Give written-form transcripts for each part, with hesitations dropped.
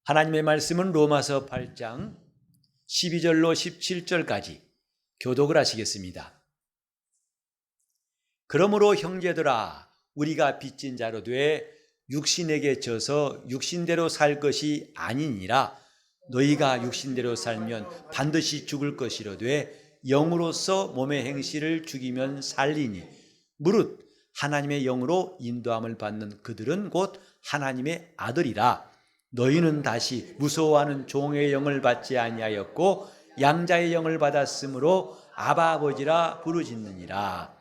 하나님의 말씀은 로마서 8장 12절로 17절까지 교독을 하시겠습니다. 그러므로 형제들아, 우리가 빚진 자로 돼 육신에게 져서 육신대로 살 것이 아니니라. 너희가 육신대로 살면 반드시 죽을 것이로되 영으로서 몸의 행실을 죽이면 살리니 무릇 하나님의 영으로 인도함을 받는 그들은 곧 하나님의 아들이라. 너희는 다시 무서워하는 종의 영을 받지 아니하였고 양자의 영을 받았으므로 아바 아버지라 부르짖느니라.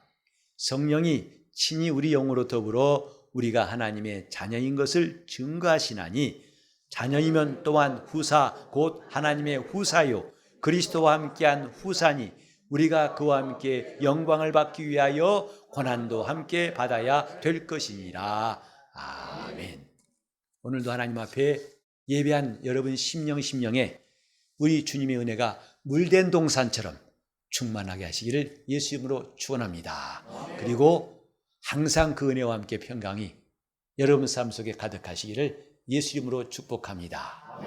성령이 친히 우리 영으로 더불어 우리가 하나님의 자녀인 것을 증거하시나니 자녀이면 또한 후사 곧 하나님의 후사요 그리스도와 함께한 후사니 우리가 그와 함께 영광을 받기 위하여 고난도 함께 받아야 될 것이니라. 아멘. 오늘도 하나님 앞에 예배한 여러분 심령에 우리 주님의 은혜가 물된 동산처럼 충만하게 하시기를 예수 이름으로 축원합니다. 그리고 항상 그 은혜와 함께 평강이 여러분 삶 속에 가득하시기를 예수 이름으로 축복합니다.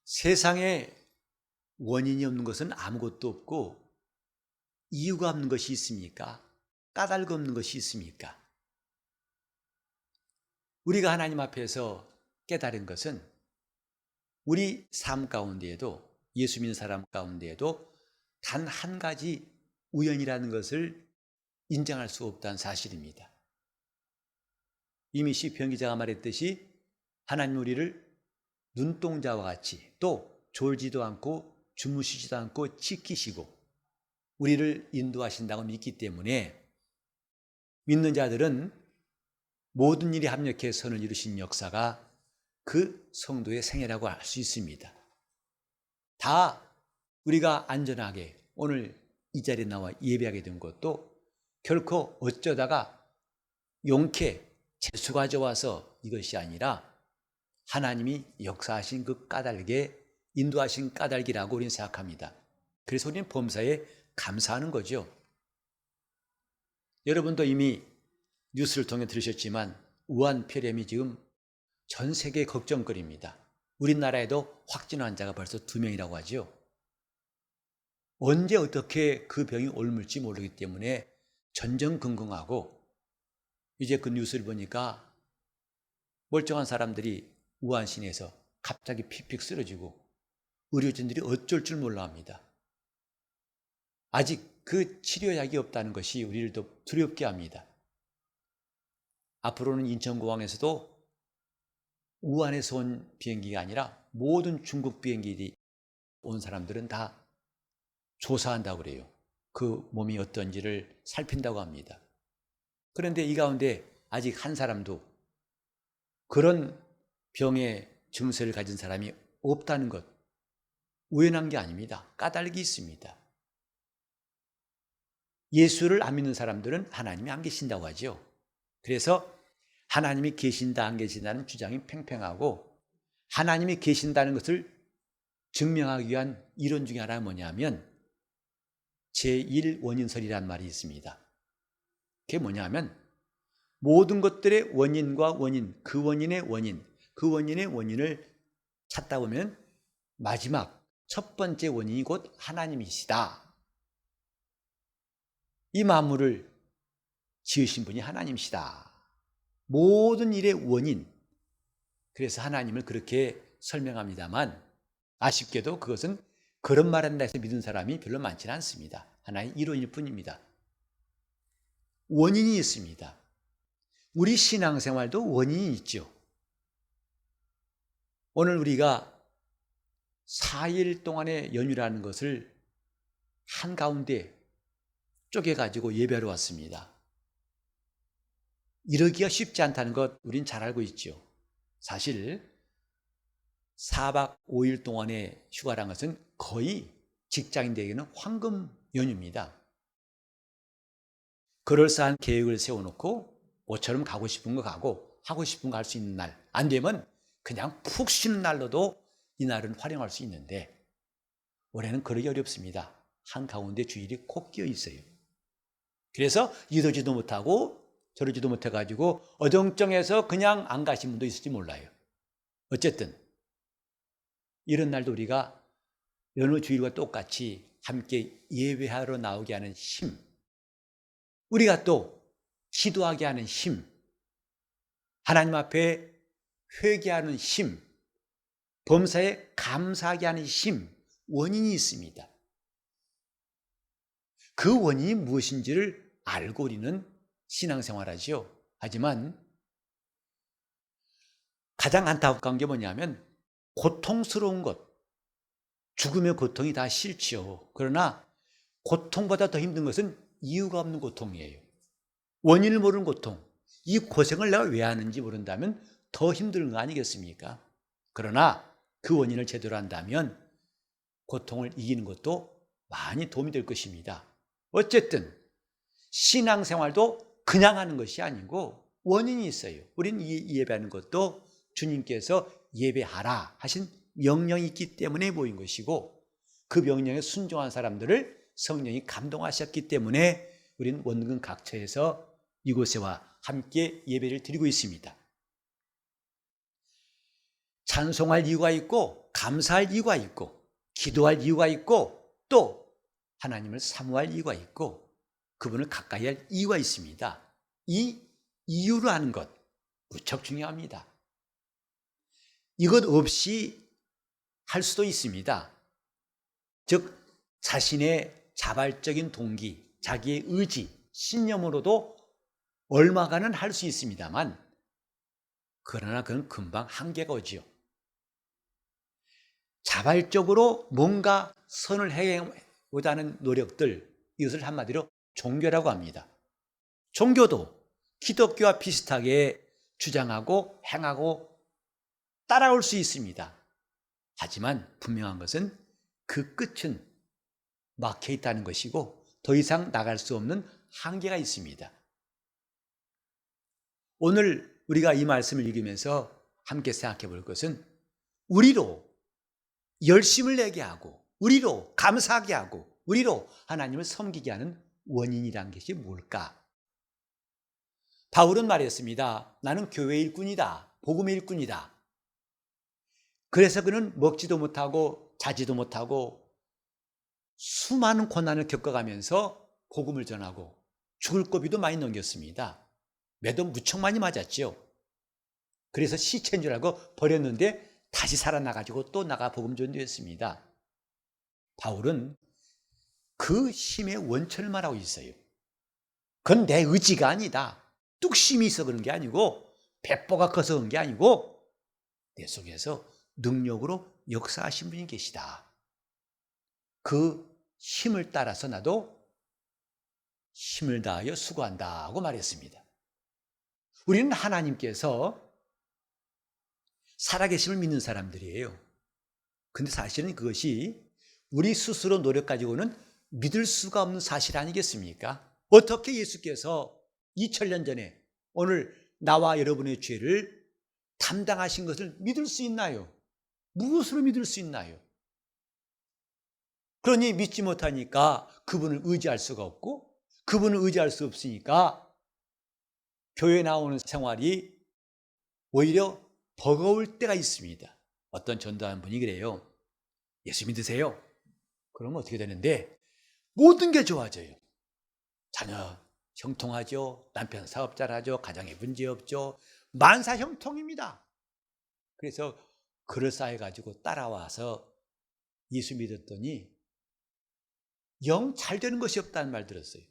세상에 원인이 없는 것은 아무것도 없고 이유가 없는 것이 있습니까? 까닭 없는 것이 있습니까? 우리가 하나님 앞에서 깨달은 것은 우리 삶 가운데에도 예수 믿는 사람 가운데에도 단 한 가지 우연이라는 것을 인정할 수 없다는 사실입니다. 이미 시편 기자가 말했듯이 하나님 우리를 눈동자와 같이 또 졸지도 않고 주무시지도 않고 지키시고 우리를 인도하신다고 믿기 때문에 믿는 자들은 모든 일이 합력해 선을 이루신 역사가 그 성도의 생애라고 할 수 있습니다. 다 우리가 안전하게 오늘 이 자리에 나와 예배하게 된 것도 결코 어쩌다가 용케 재수가 좋아서 이것이 아니라 하나님이 역사하신 그 까닭에 인도하신 까닭이라고 우리는 생각합니다. 그래서 우리는 범사에 감사하는 거죠. 여러분도 이미 뉴스를 통해 들으셨지만 우한폐렴이 지금 전 세계 걱정거리입니다. 우리나라에도 확진 환자가 벌써 2명이라고 하죠. 언제 어떻게 그 병이 옮을지 모르기 때문에 전전긍긍하고 이제 그 뉴스를 보니까 멀쩡한 사람들이 우한 시내에서 갑자기 픽픽 쓰러지고 의료진들이 어쩔 줄 몰라 합니다. 아직 그 치료약이 없다는 것이 우리를 더 두렵게 합니다. 앞으로는 인천공항에서도 우한에서 온 비행기가 아니라 모든 중국 비행기들이 온 사람들은 다 조사한다고 그래요. 그 몸이 어떤지를 살핀다고 합니다. 그런데 이 가운데 아직 한 사람도 그런 병의 증세를 가진 사람이 없다는 것, 우연한 게 아닙니다. 까닭이 있습니다. 예수를 안 믿는 사람들은 하나님이 안 계신다고 하죠. 그래서 하나님이 계신다 안 계신다는 주장이 팽팽하고 하나님이 계신다는 것을 증명하기 위한 이론 중에 하나가 뭐냐면 제1원인설이라는 말이 있습니다. 그게 뭐냐면 모든 것들의 원인과 원인, 그 원인의 원인, 그 원인의 원인을 찾다 보면 마지막 첫 번째 원인이 곧 하나님이시다. 이 만물을 지으신 분이 하나님이시다. 모든 일의 원인. 그래서 하나님을 그렇게 설명합니다만 아쉽게도 그것은 그런 말한다 해서 믿은 사람이 별로 많지는 않습니다. 하나의 이론일 뿐입니다. 원인이 있습니다. 우리 신앙생활도 원인이 있죠. 오늘 우리가 4일 동안의 연휴라는 것을 한가운데 쪼개가지고 예배하러 왔습니다. 이러기가 쉽지 않다는 것 우린 잘 알고 있죠. 사실 4박 5일 동안의 휴가라는 것은 거의 직장인들에게는 황금 연휴입니다. 그럴싸한 계획을 세워놓고 모처럼 가고 싶은 거 가고 하고 싶은 거 할 수 있는 날, 안 되면 그냥 푹 쉬는 날로도 이 날은 활용할 수 있는데 올해는 그러기 어렵습니다. 한가운데 주일이 콕 끼어 있어요. 그래서 이러지도 못하고 저러지도 못해가지고 어정쩡해서 그냥 안 가신 분도 있을지 몰라요. 어쨌든 이런 날도 우리가 여느 주일과 똑같이 함께 예배하러 나오게 하는 힘, 우리가 또 기도하게 하는 힘, 하나님 앞에 회개하는 힘, 범사에 감사하게 하는 힘, 원인이 있습니다. 그 원인이 무엇인지를 알고 우리는 신앙생활하지요. 하지만 가장 안타까운 게 뭐냐면 고통스러운 것, 죽음의 고통이 다 싫지요. 그러나 고통보다 더 힘든 것은 이유가 없는 고통이에요. 원인을 모르는 고통. 이 고생을 내가 왜 하는지 모른다면 더 힘든 거 아니겠습니까? 그러나 그 원인을 제대로 한다면 고통을 이기는 것도 많이 도움이 될 것입니다. 어쨌든 신앙생활도 그냥 하는 것이 아니고 원인이 있어요. 우리는 이 예배하는 것도 주님께서 예배하라 하신 명령이 있기 때문에 모인 것이고, 그 명령에 순종한 사람들을 성령이 감동하셨기 때문에 우리는 원근 각처에서 이곳에와 함께 예배를 드리고 있습니다. 찬송할 이유가 있고, 감사할 이유가 있고, 기도할 이유가 있고, 또 하나님을 사모할 이유가 있고, 그분을 가까이 할 이유가 있습니다. 이 이유를 아는 것 무척 중요합니다. 이것 없이 할 수도 있습니다. 즉 자신의 자발적인 동기, 자기의 의지, 신념으로도 얼마간은 할 수 있습니다만, 그러나 그건 금방 한계가 오지요. 자발적으로 뭔가 선을 행하고자 하는 노력들, 이것을 한마디로 종교라고 합니다. 종교도 기독교와 비슷하게 주장하고 행하고 따라올 수 있습니다. 하지만 분명한 것은 그 끝은 막혀 있다는 것이고 더 이상 나갈 수 없는 한계가 있습니다. 오늘 우리가 이 말씀을 읽으면서 함께 생각해 볼 것은 우리로 열심을 내게 하고, 우리로 감사하게 하고, 우리로 하나님을 섬기게 하는 원인이란 것이 뭘까? 바울은 말했습니다. 나는 교회 일꾼이다. 복음의 일꾼이다. 그래서 그는 먹지도 못하고 자지도 못하고 수많은 고난을 겪어가면서 복음을 전하고 죽을 고비도 많이 넘겼습니다. 매도 무척 많이 맞았죠. 그래서 시체인 줄 알고 버렸는데 다시 살아나가지고 또 나가 복음 전도했습니다. 바울은 그 힘의 원천을 말하고 있어요. 그건 내 의지가 아니다. 뚝심이 있어 그런 게 아니고, 배포가 커서 그런 게 아니고, 내 속에서 능력으로 역사하신 분이 계시다. 그 힘을 따라서 나도 힘을 다하여 수고한다고 말했습니다. 우리는 하나님께서 살아계심을 믿는 사람들이에요. 근데 사실은 그것이 우리 스스로 노력 가지고는 믿을 수가 없는 사실 아니겠습니까? 어떻게 예수께서 2000년 전에 오늘 나와 여러분의 죄를 담당하신 것을 믿을 수 있나요? 무엇으로 믿을 수 있나요? 그러니 믿지 못하니까 그분을 의지할 수가 없고, 그분을 의지할 수 없으니까 교회 나오는 생활이 오히려 버거울 때가 있습니다. 어떤 전도하는 분이 그래요. 예수 믿으세요? 그러면 어떻게 되는데 모든 게 좋아져요. 자녀 형통하죠. 남편 사업 잘하죠. 가정에 문제 없죠. 만사 형통입니다. 그래서 그럴싸해가지고 따라와서 예수 믿었더니 영 잘 되는 것이 없다는 말 들었어요.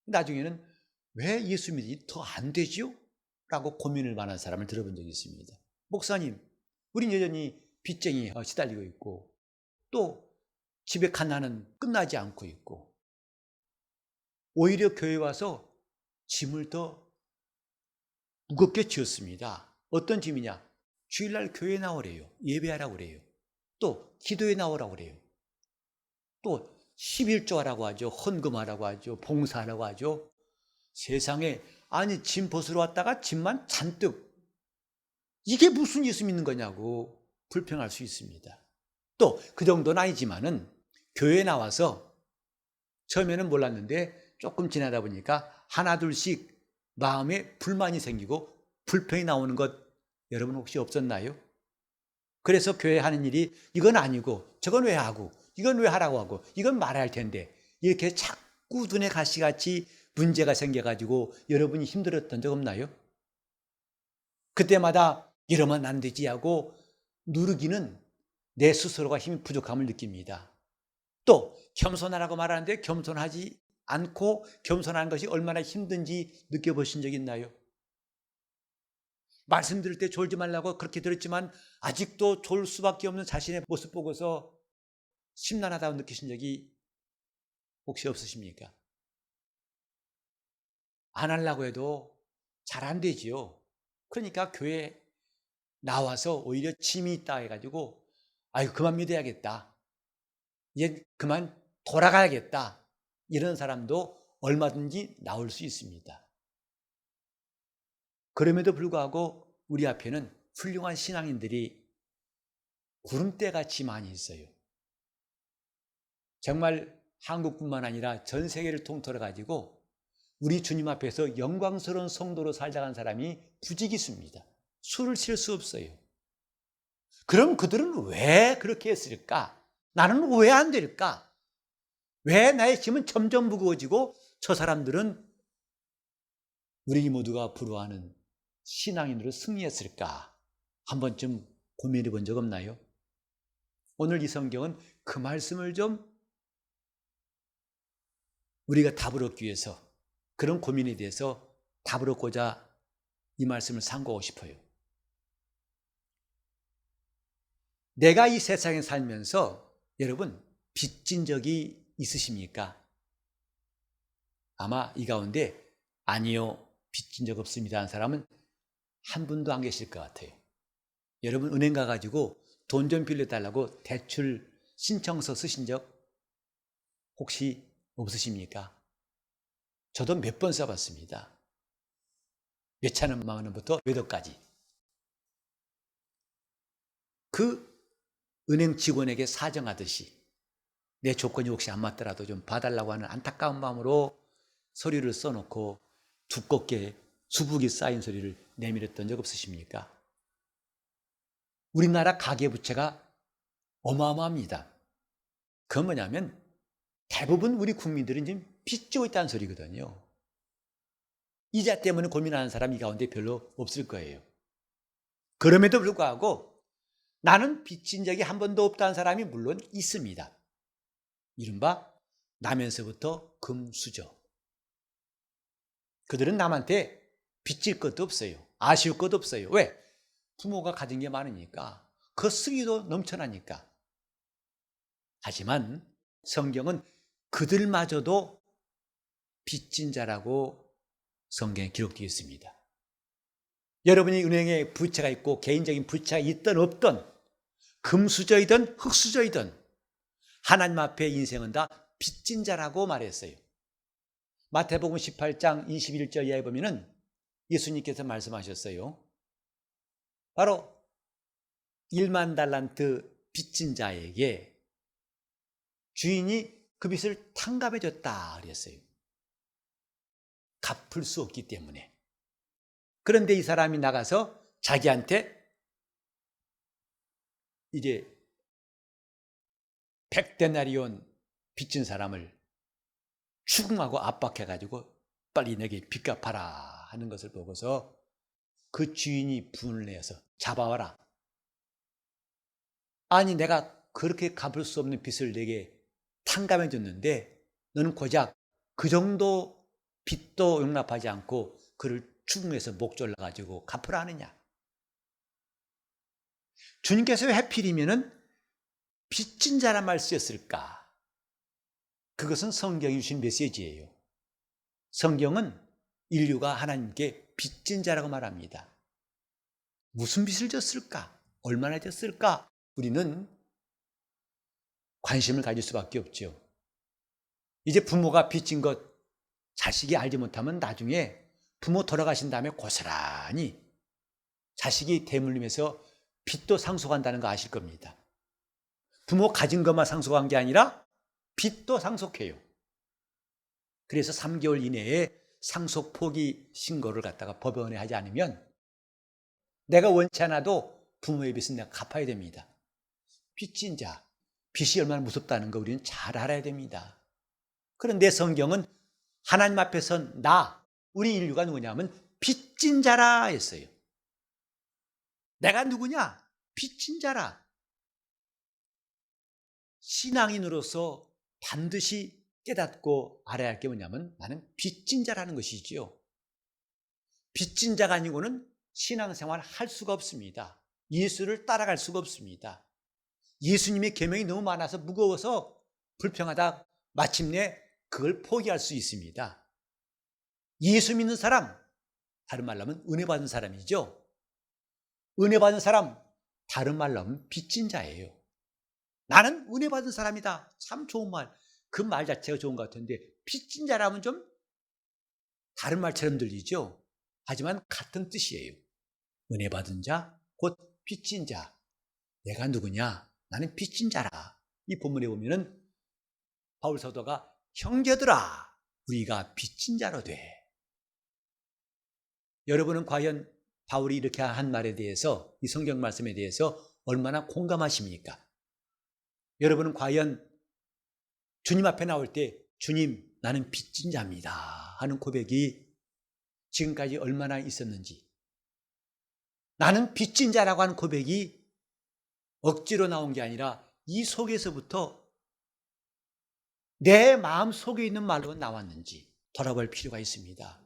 나중에는 왜 예수 믿으니 더 안 되지요? 라고 고민을 많은 사람을 들어본 적이 있습니다. 목사님, 우린 여전히 빚쟁이 시달리고 있고, 또 집에 갓나는 끝나지 않고 있고, 오히려 교회 와서 짐을 더 무겁게 지었습니다. 어떤 짐이냐? 주일날 교회 나오래요. 예배하라고 그래요. 또 기도에 나오라고 그래요. 또 11조하라고 하죠. 헌금하라고 하죠. 봉사하라고 하죠. 세상에, 아니 짐 벗으러 왔다가 짐만 잔뜩, 이게 무슨 예수 믿는 거냐고 불평할 수 있습니다. 또 그 정도는 아니지만은 교회에 나와서 처음에는 몰랐는데 조금 지나다 보니까 하나 둘씩 마음에 불만이 생기고 불평이 나오는 것 여러분 혹시 없었나요? 그래서 교회 하는 일이 이건 아니고 저건 왜 하고 이건 왜 하라고 하고 이건 말해야 할 텐데 이렇게 자꾸 눈에 가시같이 문제가 생겨가지고 여러분이 힘들었던 적 없나요? 그때마다 이러면 안 되지 하고 누르기는 내 스스로가 힘이 부족함을 느낍니다. 또 겸손하라고 말하는데 겸손하지 않고 겸손한 것이 얼마나 힘든지 느껴보신 적 있나요? 말씀 들을 때 졸지 말라고 그렇게 들었지만 아직도 졸 수밖에 없는 자신의 모습 보고서 심란하다고 느끼신 적이 혹시 없으십니까? 안 하려고 해도 잘 안 되지요. 그러니까 교회 나와서 오히려 짐이 있다 해가지고 아유 그만 믿어야겠다. 이제 그만 돌아가야겠다. 이런 사람도 얼마든지 나올 수 있습니다. 그럼에도 불구하고 우리 앞에는 훌륭한 신앙인들이 구름대같이 많이 있어요. 정말 한국뿐만 아니라 전 세계를 통틀어 가지고 우리 주님 앞에서 영광스러운 성도로 살아간 사람이 부지기수입니다. 수를 칠 수 없어요. 그럼 그들은 왜 그렇게 했을까? 나는 왜 안 될까? 왜 나의 힘은 점점 무거워지고 저 사람들은 우리 모두가 부러워하는 신앙인으로 승리했을까? 한 번쯤 고민해 본 적 없나요? 오늘 이 성경은 그 말씀을 좀 우리가 답을 얻기 위해서 그런 고민에 대해서 답을 얻고자 이 말씀을 상고하고 싶어요. 내가 이 세상에 살면서 여러분 빚진 적이 있으십니까? 아마 이 가운데 아니요 빚진 적 없습니다 하는 사람은 한 분도 안 계실 것 같아요. 여러분 은행 가가지고 돈 좀 빌려달라고 대출 신청서 쓰신 적 혹시 없으십니까? 저도 몇 번 써봤습니다. 몇 천만 원부터 몇 억까지. 그 은행 직원에게 사정하듯이 내 조건이 혹시 안 맞더라도 좀 봐달라고 하는 안타까운 마음으로 서류를 써놓고 두껍게 수북이 쌓인 서류를 내밀었던 적 없으십니까? 우리나라 가계부채가 어마어마합니다. 그건 뭐냐면 대부분 우리 국민들은 지금 빚지고 있다는 소리거든요. 이자 때문에 고민하는 사람이 이 가운데 별로 없을 거예요. 그럼에도 불구하고 나는 빚진 적이 한 번도 없다는 사람이 물론 있습니다. 이른바 나면서부터 금수저. 그들은 남한테 빚질 것도 없어요. 아쉬울 것도 없어요. 왜? 부모가 가진 게 많으니까. 그 쓰기도 넘쳐나니까. 하지만 성경은 그들마저도 빚진 자라고 성경에 기록되어 있습니다. 여러분이 은행에 부채가 있고 개인적인 부채가 있든 없든 금수저이든 흙수저이든 하나님 앞에 인생은 다 빚진 자라고 말했어요. 마태복음 18장 21절 이하에 보면은 예수님께서 말씀하셨어요. 바로 1만 달란트 빚진 자에게 주인이 그 빚을 탕감해 줬다 그랬어요. 갚을 수 없기 때문에. 그런데 이 사람이 나가서 자기한테 이제 100데나리온 빚진 사람을 추궁하고 압박해가지고 빨리 내게 빚 갚아라 하는 것을 보고서 그 주인이 분을 내서 잡아와라. 아니 내가 그렇게 갚을 수 없는 빚을 내게 탕감해 줬는데 너는 고작 그 정도 빚도 용납하지 않고 그를 추궁해서 목 졸라가지고 갚으라 하느냐. 주님께서 왜 하필이면은 빚진 자란 말 쓰였을까? 그것은 성경이 주신 메시지예요. 성경은 인류가 하나님께 빚진 자라고 말합니다. 무슨 빚을 졌을까? 얼마나 졌을까? 우리는 관심을 가질 수밖에 없죠. 이제 부모가 빚진 것 자식이 알지 못하면 나중에 부모 돌아가신 다음에 고스란히 자식이 대물림해서 빚도 상속한다는 거 아실 겁니다. 부모 가진 것만 상속한 게 아니라 빚도 상속해요. 그래서 3개월 이내에 상속 포기 신고를 갖다가 법원에 하지 않으면 내가 원치 않아도 부모의 빚은 내가 갚아야 됩니다. 빚진 자, 빚이 얼마나 무섭다는 거 우리는 잘 알아야 됩니다. 그런데 성경은 하나님 앞에서 우리 인류가 누구냐면 빚진 자라 했어요. 내가 누구냐? 빚진 자라. 신앙인으로서 반드시 깨닫고 알아야 할 게 뭐냐면 나는 빚진 자라는 것이지요. 빚진 자가 아니고는 신앙생활 할 수가 없습니다. 예수를 따라갈 수가 없습니다. 예수님의 계명이 너무 많아서 무거워서 불평하다 마침내 그걸 포기할 수 있습니다. 예수 믿는 사람, 다른 말로 하면 은혜 받은 사람이죠. 은혜 받은 사람, 다른 말로 하면 빚진 자예요. 나는 은혜 받은 사람이다. 참 좋은 말. 그 말 자체가 좋은 것 같은데 빚진 자라면 좀 다른 말처럼 들리죠. 하지만 같은 뜻이에요. 은혜 받은 자, 곧 빚진 자. 내가 누구냐? 나는 빚진 자라. 이 본문에 보면은 바울 사도가 형제들아, 우리가 빚진 자로 돼. 여러분은 과연 바울이 이렇게 한 말에 대해서, 이 성경 말씀에 대해서 얼마나 공감하십니까? 여러분은 과연 주님 앞에 나올 때 주님, 나는 빚진 자입니다 하는 고백이 지금까지 얼마나 있었는지, 나는 빚진 자라고 하는 고백이 억지로 나온 게 아니라 이 속에서부터 내 마음 속에 있는 말로 나왔는지 돌아볼 필요가 있습니다.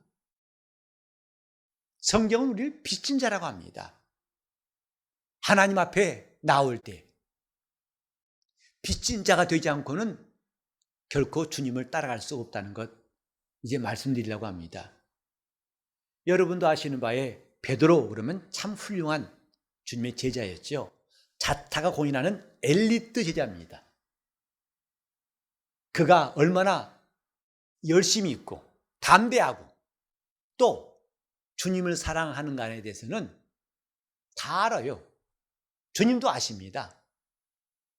성경은 우리를 빚진 자라고 합니다. 하나님 앞에 나올 때 빚진 자가 되지 않고는 결코 주님을 따라갈 수 없다는 것, 이제 말씀드리려고 합니다. 여러분도 아시는 바에 베드로 그러면 참 훌륭한 주님의 제자였죠. 자타가 공인하는 엘리트 제자입니다. 그가 얼마나 열심히 있고 담대하고 또 주님을 사랑하는가에 대해서는 다 알아요. 주님도 아십니다.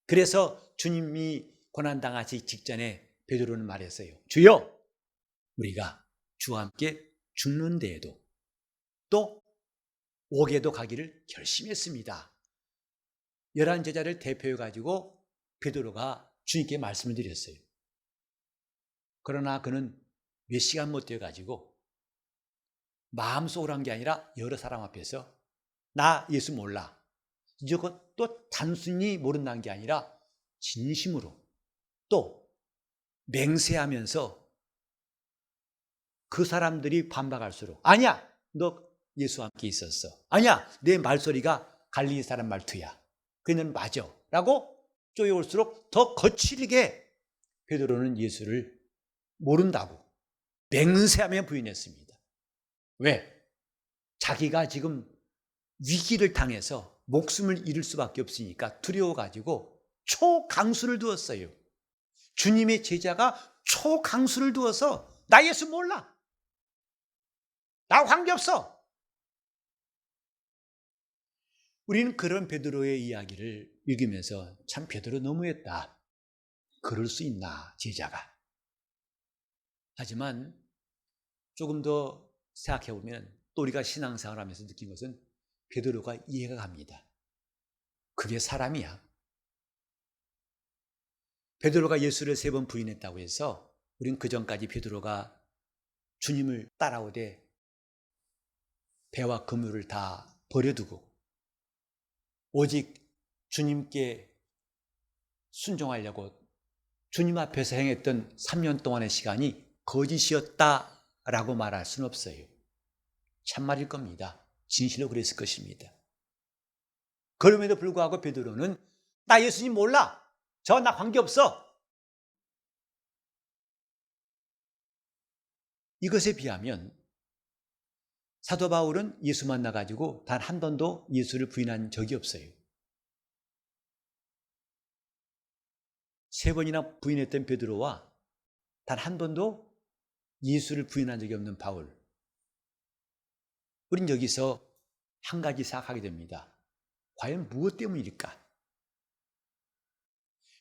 그래서 주님이 고난당하기 직전에 베드로는 말했어요. 주여, 우리가 주와 함께 죽는 데에도 또 옥에도 가기를 결심했습니다. 11 제자를 대표해가지고 베드로가 주님께 말씀을 드렸어요. 그러나 그는 몇 시간 못 되어가지고 마음속으로 한 게 아니라 여러 사람 앞에서 나 예수 몰라. 이거 또 단순히 모른다는 게 아니라 진심으로 또 맹세하면서 그 사람들이 반박할수록 아니야, 너 예수와 함께 있었어. 아니야, 내 말소리가 갈릴리 사람 말투야. 그는 맞아 라고 쪼여올수록 더 거칠게 베드로는 예수를 모른다고 맹세하며 부인했습니다. 왜? 자기가 지금 위기를 당해서 목숨을 잃을 수밖에 없으니까 두려워가지고 초강수를 두었어요. 주님의 제자가 초강수를 두어서 나 예수 몰라. 나 관계없어. 우리는 그런 베드로의 이야기를 읽으면서 참 베드로 너무했다. 그럴 수 있나 제자가. 하지만 조금 더 생각해보면 또 우리가 신앙생활을 하면서 느낀 것은 베드로가 이해가 갑니다. 그게 사람이야. 베드로가 예수를 3번 부인했다고 해서 우린 그전까지 베드로가 주님을 따라오되 배와 그물을 다 버려두고 오직 주님께 순종하려고 주님 앞에서 행했던 3년 동안의 시간이 거짓이었다라고 말할 수는 없어요. 참말일 겁니다. 진실로 그랬을 것입니다. 그럼에도 불구하고 베드로는 나 예수님 몰라. 저 나 관계없어. 이것에 비하면 사도 바울은 예수 만나가지고 단 한 번도 예수를 부인한 적이 없어요. 3번이나 부인했던 베드로와 단 한 번도 예수를 부인한 적이 없는 바울. 우린 여기서 한 가지 생각하게 됩니다. 과연 무엇 때문일까?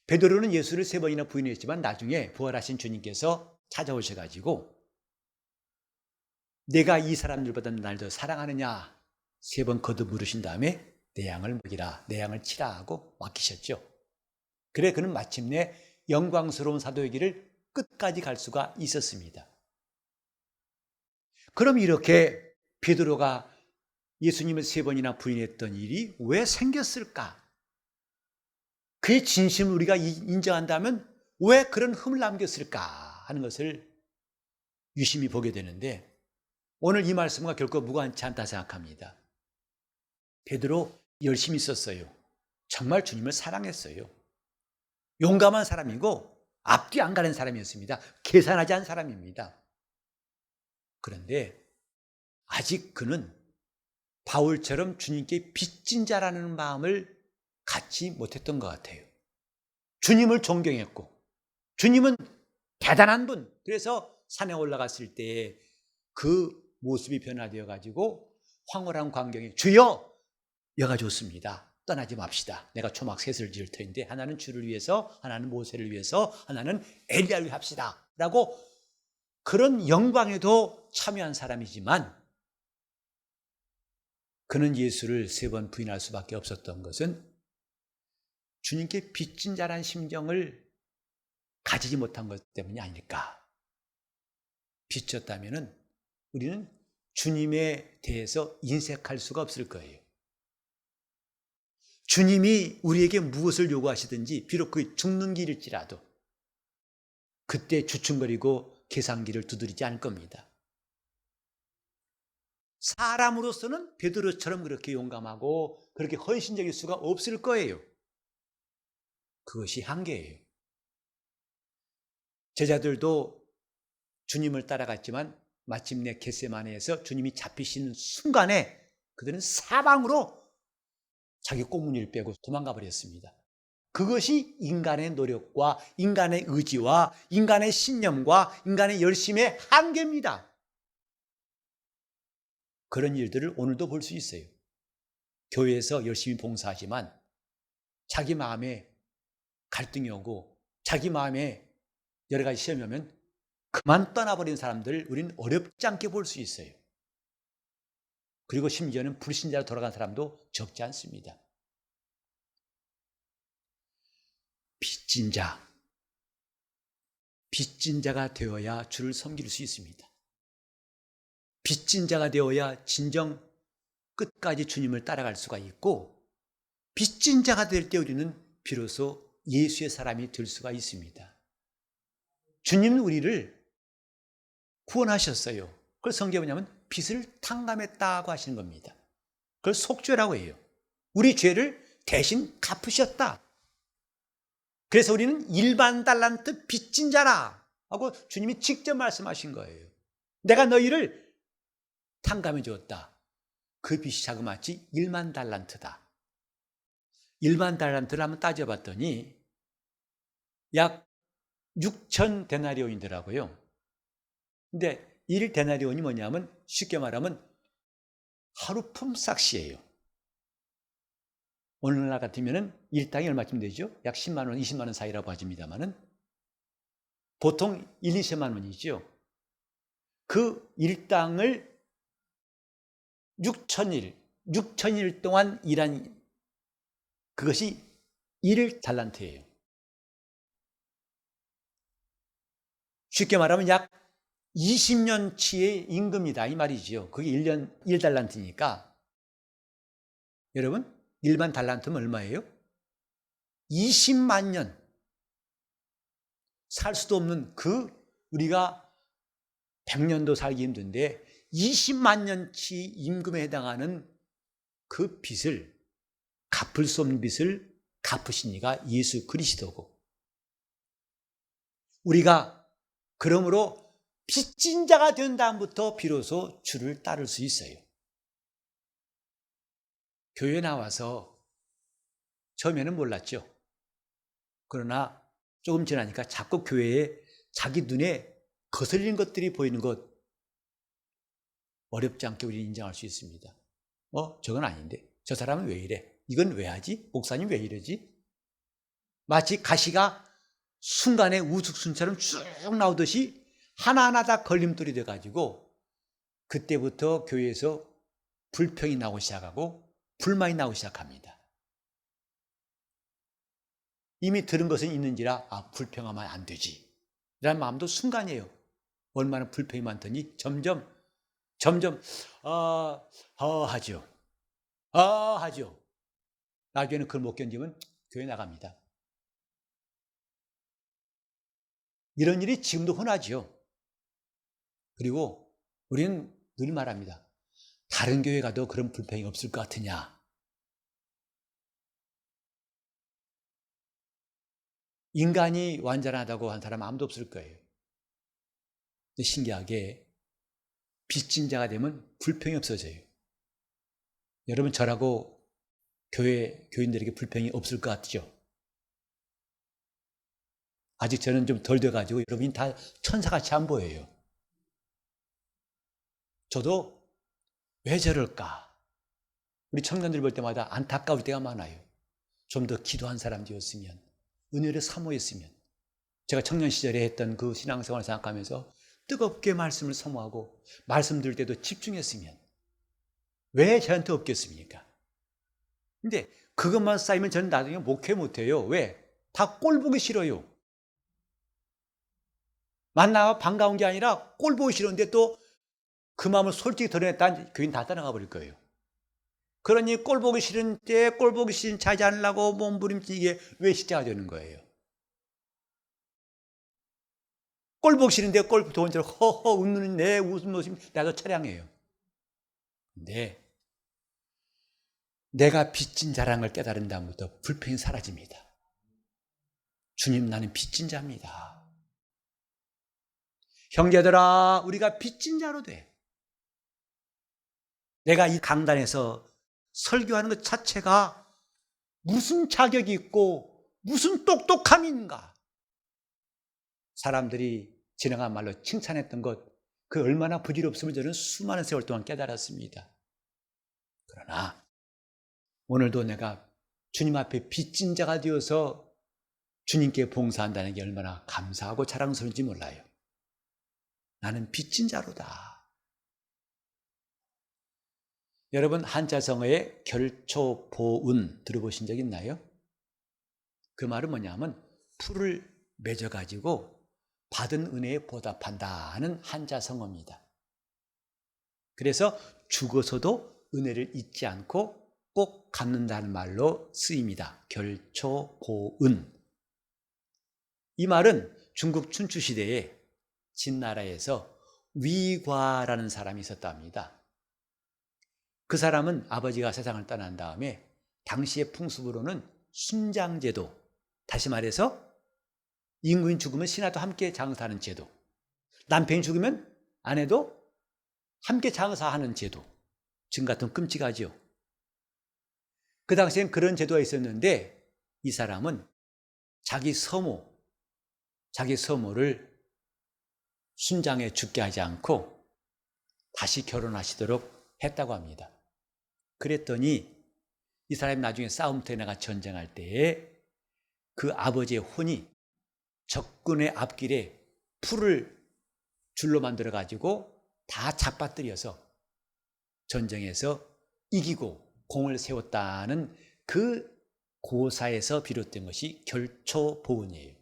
베드로는 예수를 3번이나 부인했지만 나중에 부활하신 주님께서 찾아오셔가지고 내가 이 사람들보다 날 더 사랑하느냐 3번 거듭 물으신 다음에 내 양을 먹이라, 내 양을 치라 하고 맡기셨죠. 그래 그는 마침내 영광스러운 사도의 길을 끝까지 갈 수가 있었습니다. 그럼 이렇게 베드로가 예수님을 3번이나 부인했던 일이 왜 생겼을까? 그의 진심을 우리가 인정한다면 왜 그런 흠을 남겼을까 하는 것을 유심히 보게 되는데, 오늘 이 말씀과 결코 무관치 않다 생각합니다. 베드로 열심히 있었어요. 정말 주님을 사랑했어요. 용감한 사람이고 앞뒤 안 가는 사람이었습니다. 계산하지 않은 사람입니다. 그런데 아직 그는 바울처럼 주님께 빚진 자라는 마음을 갖지 못했던 것 같아요. 주님을 존경했고 주님은 대단한 분, 그래서 산에 올라갔을 때 그 모습이 변화되어 가지고 황홀한 광경에 주여 여가 좋습니다. 떠나지 맙시다. 내가 초막 셋을 지을 터인데 하나는 주를 위해서, 하나는 모세를 위해서, 하나는 엘리야를 위해 합시다 라고 그런 영광에도 참여한 사람이지만, 그는 예수를 3번 부인할 수밖에 없었던 것은 주님께 빚진 자란 심정을 가지지 못한 것 때문이 아닐까. 빚졌다면 우리는 주님에 대해서 인색할 수가 없을 거예요. 주님이 우리에게 무엇을 요구하시든지 비록 그 죽는 길일지라도 그때 주춤거리고 계산기를 두드리지 않을 겁니다. 사람으로서는 베드로처럼 그렇게 용감하고 그렇게 헌신적일 수가 없을 거예요. 그것이 한계예요. 제자들도 주님을 따라갔지만 마침내 겟세마네에서 주님이 잡히시는 순간에 그들은 사방으로 자기 꽁무니를 빼고 도망가 버렸습니다. 그것이 인간의 노력과 인간의 의지와 인간의 신념과 인간의 열심의 한계입니다. 그런 일들을 오늘도 볼 수 있어요. 교회에서 열심히 봉사하지만 자기 마음에 갈등이 오고 자기 마음에 여러 가지 시험이 오면 그만 떠나버린 사람들을 우리는 어렵지 않게 볼 수 있어요. 그리고 심지어는 불신자로 돌아간 사람도 적지 않습니다. 빚진 자가 되어야 주를 섬길 수 있습니다. 빚진 자가 되어야 진정 끝까지 주님을 따라갈 수가 있고, 빚진 자가 될 때 우리는 비로소 예수의 사람이 될 수가 있습니다. 주님은 우리를 구원하셨어요. 그걸 성경에 뭐냐면 빚을 탕감했다고 하시는 겁니다. 그걸 속죄라고 해요. 우리 죄를 대신 갚으셨다. 그래서 우리는 일반 달란트 빚진 자라 하고 주님이 직접 말씀하신 거예요. 내가 너희를 탕감해 주었다. 그 빚이 자그마치 1만 달란트다. 1만 달란트를 한번 따져봤더니 약 6천 데나리온이더라고요. 근데 1데나리온이 뭐냐면 쉽게 말하면 하루 품삯이에요. 오늘날 같으면 일당이 얼마쯤 되죠? 약 10만 원, 20만 원 사이라고 하십니다만은 보통 1, 20만 원이죠. 그 일당을 6천일 동안 일한 그것이 1달란트예요. 쉽게 말하면 약 20년치의 임금이다 이 말이죠. 그게 1년 1달란트니까 여러분 일반 달란트면 얼마예요? 20만 년 살 수도 없는 그 우리가 100년도 살기 힘든데 20만 년치 임금에 해당하는 그 빚을, 갚을 수 없는 빚을 갚으신 이가 예수 그리스도고, 우리가 그러므로 빚진 자가 된 다음부터 비로소 주를 따를 수 있어요. 교회에 나와서 처음에는 몰랐죠. 그러나 조금 지나니까 자꾸 교회에 자기 눈에 거슬리는 것들이 보이는 것 어렵지 않게 우리는 인정할 수 있습니다. 저건 아닌데 저 사람은 왜 이래? 이건 왜 하지? 목사님 왜 이러지? 마치 가시가 순간에 우죽순처럼 쭉 나오듯이 하나하나 다 걸림돌이 돼가지고 그때부터 교회에서 불평이 나오기 시작하고 불만이 나오기 시작합니다. 이미 들은 것은 있는지라 불평하면 안 되지 라는 마음도 순간이에요. 얼마나 불평이 많더니 점점 하죠. 하죠. 나중에는 그걸 못 견디면 교회 나갑니다. 이런 일이 지금도 흔하죠. 그리고 우리는 늘 말합니다. 다른 교회 가도 그런 불평이 없을 것 같으냐. 인간이 완전하다고 한 사람 아무도 없을 거예요. 근데 신기하게 빚진 자가 되면 불평이 없어져요. 여러분 저라고 교회 교인들에게 불평이 없을 것 같죠? 아직 저는 좀 덜 돼가지고 여러분이 다 천사같이 안 보여요. 저도 왜 저럴까? 우리 청년들 볼 때마다 안타까울 때가 많아요. 좀 더 기도한 사람 되었으면, 은혜를 사모했으면. 제가 청년 시절에 했던 그 신앙생활을 생각하면서 뜨겁게 말씀을 사모하고 말씀 들을 때도 집중했으면 왜 저한테 없겠습니까? 근데 그것만 쌓이면 저는 나중에 목회 못해요. 왜? 다 꼴 보기 싫어요. 만나면 반가운 게 아니라 꼴 보기 싫은데 또 그 마음을 솔직히 드러냈다 교인 다 따라가 버릴 거예요. 그러니 꼴 보기 싫은 때 꼴 보기 싫은 차지 않으려고 몸부림치는 이게 왜 십자가 되는 거예요? 꼴 보기 싫은데 꼴 좋은 척 허허 웃는 내 웃음 모습이 나도 차량해요. 근데 내가 빚진 자라는 걸 깨달은 다음부터 불평이 사라집니다. 주님 나는 빚진 자입니다. 형제들아 우리가 빚진 자로 돼. 내가 이 강단에서 설교하는 것 자체가 무슨 자격이 있고 무슨 똑똑함인가. 사람들이 지나간 말로 칭찬했던 것, 그 얼마나 부질없음을 저는 수많은 세월 동안 깨달았습니다. 그러나 오늘도 내가 주님 앞에 빚진 자가 되어서 주님께 봉사한다는 게 얼마나 감사하고 자랑스러운지 몰라요. 나는 빚진 자로다. 여러분 한자성어의 결초보은 들어보신 적 있나요? 그 말은 뭐냐면 풀을 맺어가지고 받은 은혜에 보답한다는 한자성어입니다. 그래서 죽어서도 은혜를 잊지 않고 꼭 갚는다는 말로 쓰입니다. 결초보은. 이 말은 중국 춘추시대에 진나라에서 위과라는 사람이 있었답니다. 그 사람은 아버지가 세상을 떠난 다음에 당시의 풍습으로는 순장제도, 다시 말해서 임금이 죽으면 신하도 함께 장사하는 제도, 남편이 죽으면 아내도 함께 장사하는 제도, 지금 같은 끔찍하죠. 그 당시엔 그런 제도가 있었는데 이 사람은 자기 서모를 순장에 죽게 하지 않고 다시 결혼하시도록 했다고 합니다. 그랬더니 이 사람이 나중에 싸움터에 나가 전쟁할 때에 그 아버지의 혼이 적군의 앞길에 풀을 줄로 만들어 가지고 다 잡아뜨려서 전쟁에서 이기고 공을 세웠다는 그 고사에서 비롯된 것이 결초보은이에요.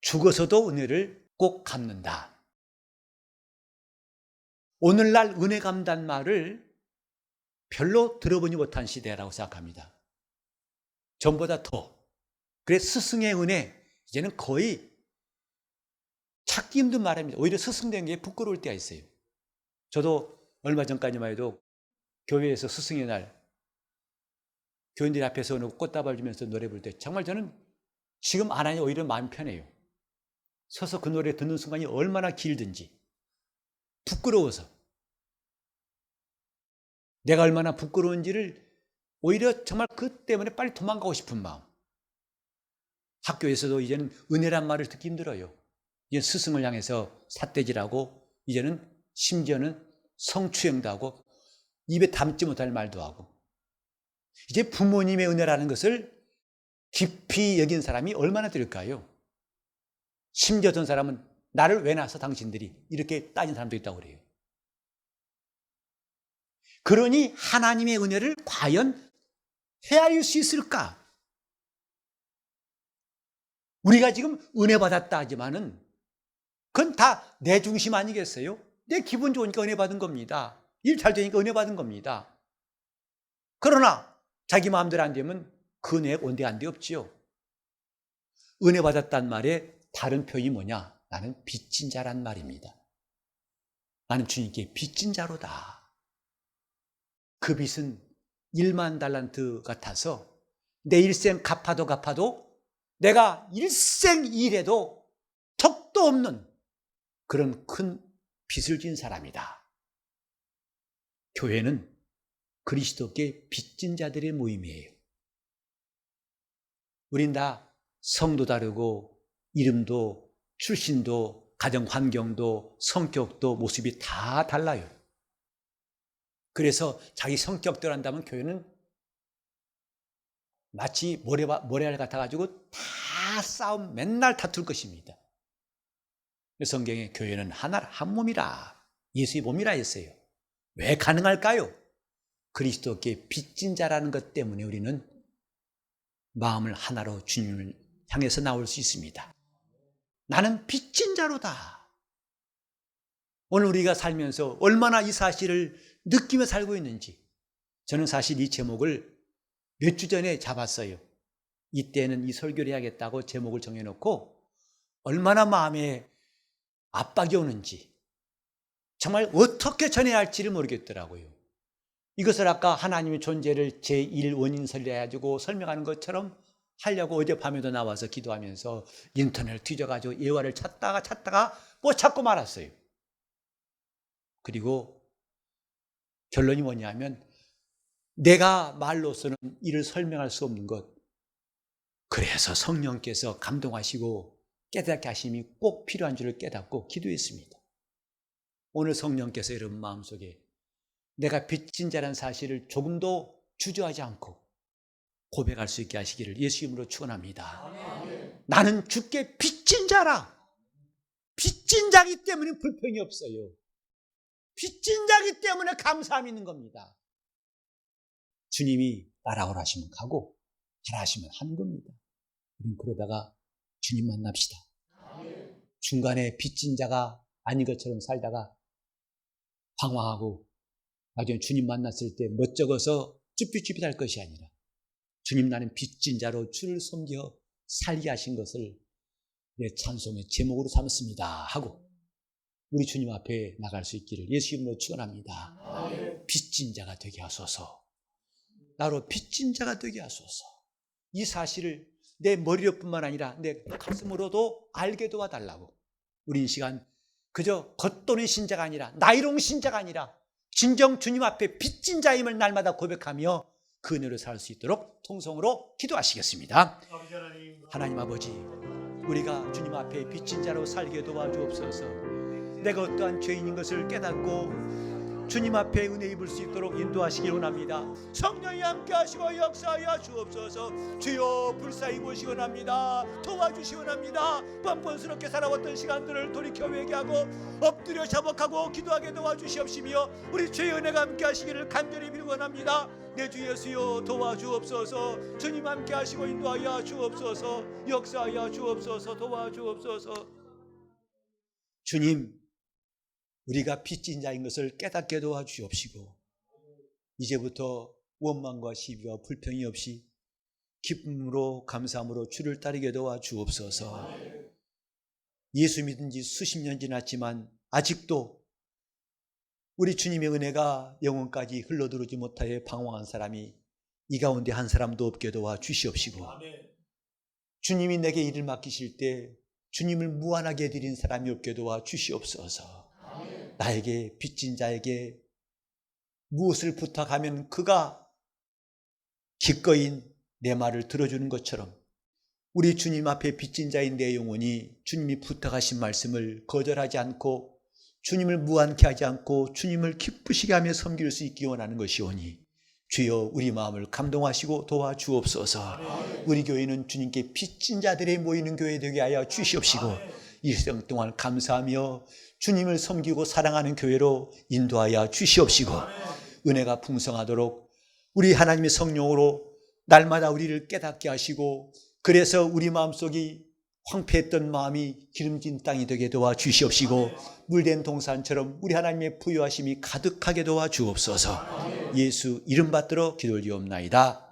죽어서도 은혜를 꼭 갚는다. 오늘날 은혜 갚는다는 말을 별로 들어보지 못한 시대라고 생각합니다. 전보다 더. 그래서 스승의 은혜 이제는 거의 찾기 힘든 말입니다. 오히려 스승된 게 부끄러울 때가 있어요. 저도 얼마 전까지만 해도 교회에서 스승의 날 교인들 앞에서 꽃다발 주면서 노래 부를 때 정말 저는 지금 안 하니 오히려 마음 편해요. 서서 그 노래 듣는 순간이 얼마나 길든지 부끄러워서 내가 얼마나 부끄러운지를 오히려 정말 그 때문에 빨리 도망가고 싶은 마음. 학교에서도 이제는 은혜란 말을 듣기 힘들어요. 이제 스승을 향해서 삿대질하고 이제는 심지어는 성추행도 하고 입에 담지 못할 말도 하고 이제 부모님의 은혜라는 것을 깊이 여긴 사람이 얼마나 될까요? 심지어 어떤 사람은 나를 왜 낳아서 당신들이 이렇게 따진 사람도 있다고 그래요. 그러니 하나님의 은혜를 과연 헤아릴 수 있을까? 우리가 지금 은혜 받았다 하지만은 그건 다 내 중심 아니겠어요? 내 기분 좋으니까 은혜 받은 겁니다. 일 잘 되니까 은혜 받은 겁니다. 그러나 자기 마음대로 안 되면 그 은혜 온데 안 돼 없지요. 은혜 받았단 말에 다른 표현이 뭐냐? 나는 빚진 자란 말입니다. 나는 주님께 빚진 자로다. 그 빚은 1만 달란트 같아서 내 일생 갚아도 내가 일생 일해도 턱도 없는 그런 큰 빚을 진 사람이다. 교회는 그리스도께 빚진 자들의 모임이에요. 우린 다 성도 다르고 이름도 출신도 가정 환경도 성격도 모습이 다 달라요. 그래서 자기 성격대로 한다면 교회는 마치 모래알 같아가지고 다 싸움 맨날 다툴 것입니다. 성경에 교회는 하나 한 몸이라, 예수의 몸이라 했어요. 왜 가능할까요? 그리스도께 빚진 자라는 것 때문에 우리는 마음을 하나로 주님을 향해서 나올 수 있습니다. 나는 빚진 자로다. 오늘 우리가 살면서 얼마나 이 사실을 느끼며 살고 있는지, 저는 사실 이 제목을 몇 주 전에 잡았어요. 이때는 이 설교를 해야겠다고 제목을 정해놓고 얼마나 마음에 압박이 오는지 정말 어떻게 전해야 할지를 모르겠더라고요. 이것을 아까 하나님의 존재를 제1원인설이라 해가지고 설명하는 것처럼 하려고 어젯밤에도 나와서 기도하면서 인터넷을 뒤져가지고 예화를 찾다가 못 찾고 말았어요. 그리고 결론이 뭐냐면 내가 말로서는 이를 설명할 수 없는 것, 그래서 성령께서 감동하시고 깨닫게 하심이 꼭 필요한 줄을 깨닫고 기도했습니다. 오늘 성령께서 여러분 마음속에 내가 빚진 자라는 사실을 조금도 주저하지 않고 고백할 수 있게 하시기를 예수 이름으로 축원합니다. 아멘. 나는 주께 빚진 자라. 빚진 자기 때문에 불평이 없어요. 빚진 자기 때문에 감사함이 있는 겁니다. 주님이 나라오라 하시면 가고 하라 하시면 하는 겁니다. 우리는 그러다가 주님 만납시다. 아멘. 중간에 빚진 자가 아닌 것처럼 살다가 방황하고 나중에 주님 만났을 때 멋쩍어서 쭈삣쭈삣할 것이 아니라 주님 나는 빚진 자로 주를 섬겨 살게 하신 것을 내 찬송의 제목으로 삼습니다 하고 우리 주님 앞에 나갈 수 있기를 예수 이름으로 축원합니다. 아멘. 빚진 자가 되게 하소서. 나로 빚진 자가 되게 하소서. 이 사실을 내 머리로뿐만 아니라 내 가슴으로도 알게 도와달라고. 우리 이 시간 그저 겉도는 신자가 아니라 나이롱 신자가 아니라 진정 주님 앞에 빚진 자임을 날마다 고백하며 그 은혜로 살 수 있도록 통성으로 기도하시겠습니다. 하나님 아버지, 우리가 주님 앞에 빚진 자로 살게 도와주옵소서. 내가 어떠한 죄인인 것을 깨닫고 주님 앞에 은혜 입을 수 있도록 인도하시기 원합니다. 성령이 함께 하시고 역사하여 주옵소서. 주여 불쌍히 보시기 원합니다. 도와주시기 원합니다. 뻔뻔스럽게 살아왔던 시간들을 돌이켜 회개하고 엎드려 자복하고 기도하게 도와주시옵시며 우리 주의 은혜가 함께 하시기를 간절히 빌기 원합니다. 내 주 예수여 도와주옵소서. 주님 함께 하시고 인도하여 주옵소서. 역사하여 주옵소서. 도와주옵소서. 주님, 우리가 빚진 자인 것을 깨닫게 도와주옵시고 이제부터 원망과 시비와 불평이 없이 기쁨으로 감사함으로 주를 따르게 도와주옵소서. 예수 믿은 지 수십 년 지났지만 아직도 우리 주님의 은혜가 영혼까지 흘러들어오지 못하여 방황한 사람이 이 가운데 한 사람도 없게 도와주시옵시고 주님이 내게 일을 맡기실 때 주님을 무한하게 해드린 사람이 없게 도와주시옵소서. 나에게 빚진 자에게 무엇을 부탁하면 그가 기꺼이 내 말을 들어주는 것처럼 우리 주님 앞에 빚진 자인 내 영혼이 주님이 부탁하신 말씀을 거절하지 않고 주님을 무한케 하지 않고 주님을 기쁘시게 하며 섬길 수 있기 원하는 것이오니 주여 우리 마음을 감동하시고 도와주옵소서. 우리 교회는 주님께 빚진 자들이 모이는 교회 되게 하여 주시옵시고 일생 동안 감사하며 주님을 섬기고 사랑하는 교회로 인도하여 주시옵시고 은혜가 풍성하도록 우리 하나님의 성령으로 날마다 우리를 깨닫게 하시고 그래서 우리 마음속이 황폐했던 마음이 기름진 땅이 되게 도와 주시옵시고 물된 동산처럼 우리 하나님의 부유하심이 가득하게 도와 주옵소서. 예수 이름 받들어 기도 올리옵나이다.